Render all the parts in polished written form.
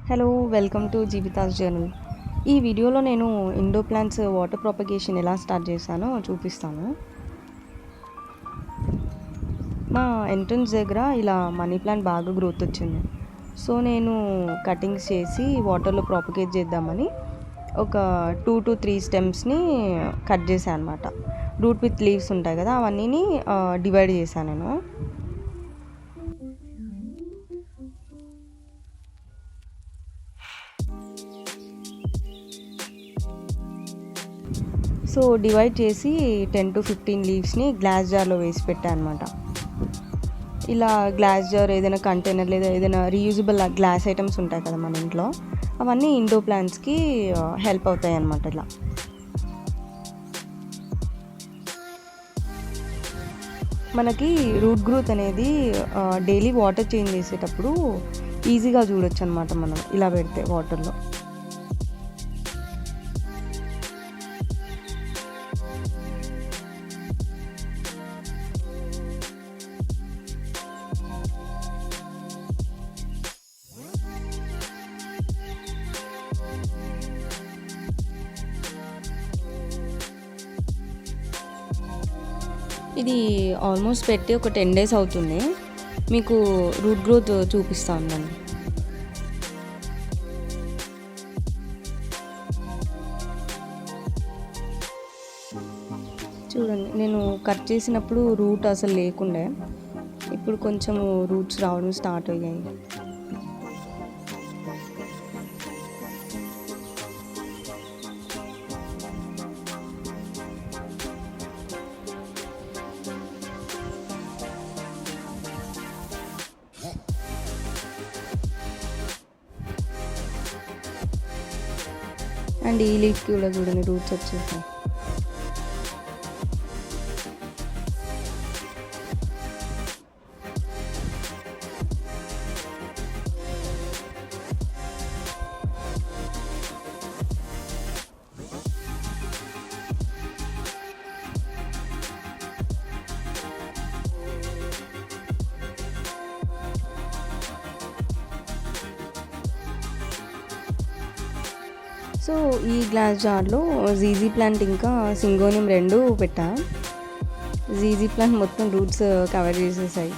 Hello, welcome to Jeevitha's journal. ఈ వీడియోలో నేను ఇండోర్ ప్లాంట్స్ వాటర్ ప్రాపగేషన్ ఎలా స్టార్ట్ చేశానో చూపిస్తాను. మా ఎంట్రన్స్ దగ్గర ఇలా మనీ ప్లాంట్ బాగా గ్రోత్ వచ్చింది. సో నేను కటింగ్స్ చేసి వాటర్లో ప్రాపగేట్ చేద్దామని ఒక 2 to 3 స్టెమ్స్ని కట్ చేశాను అనమాట. రూట్ విత్ లీవ్స్ ఉంటాయి కదా, అవన్నీ డివైడ్ చేశాను నేను. సో డివైడ్ చేసి 10 to 15 లీవ్స్ని గ్లాస్ జార్లో వేసి పెట్టాను అనమాట. ఇలా గ్లాస్ జార్, ఏదైనా కంటైనర్ లేదా ఏదైనా రీయూజబుల్ గ్లాస్ ఐటమ్స్ ఉంటాయి కదా మన ఇంట్లో, అవన్నీ ఇండోర్ ప్లాంట్స్కి హెల్ప్ అవుతాయి అన్నమాట. ఇలా మనకి రూట్ గ్రోత్ అనేది డైలీ వాటర్ చేంజ్ చేసేటప్పుడు ఈజీగా చూడొచ్చు అనమాట మనం ఇలా పెడితే వాటర్లో. ఇది ఆల్మోస్ట్ పెట్టి ఒక 10 days అవుతుంది. మీకు రూట్ గ్రోత్ చూపిస్తాను నేను. చూడండి, నేను కట్ చేసినప్పుడు రూట్ అసలు లేకుండే, ఇప్పుడు కొంచెం రూట్స్ రావడం స్టార్ట్ అయ్యాయి. అండ్ ఈ లీఫ్కి కూడా చూడండి రూట్స్ వచ్చేసాయి. సో ఈ గ్లాస్ జార్లో జీజీ ప్లాంట్ ఇంకా సింగోనియం 2 పెట్టా. జీజీ ప్లాంట్ మొత్తం రూట్స్ కవర్ చేసేసాయి.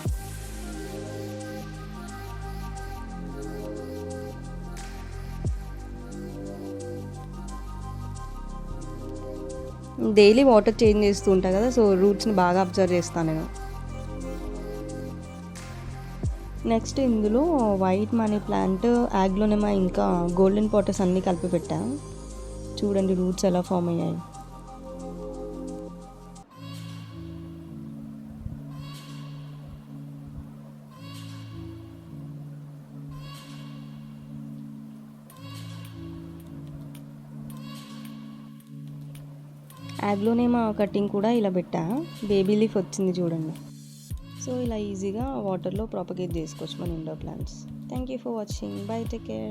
డైలీ వాటర్ చేంజ్ చేస్తూ ఉంటా కదా, సో రూట్స్ని బాగా అబ్జర్వ్ చేస్తాను నేను. నెక్స్ట్ ఇందులో వైట్ మనీ ప్లాంట్, ఆగ్లోనిమా ఇంకా గోల్డెన్ పోటస్ అన్నీ కలిపి పెట్టా. చూడండి రూట్స్ ఎలా ఫామ్ అయ్యాయి. ఆగ్లోనిమా కటింగ్ కూడా ఇలా పెట్టా. బేబీ లీఫ్ వచ్చింది చూడండి. సో ఇలా ఈజీగా వాటర్లో ప్రాపగేట్ చేసుకోవచ్చు మన indoor plants. Thank you for watching. Bye, take care.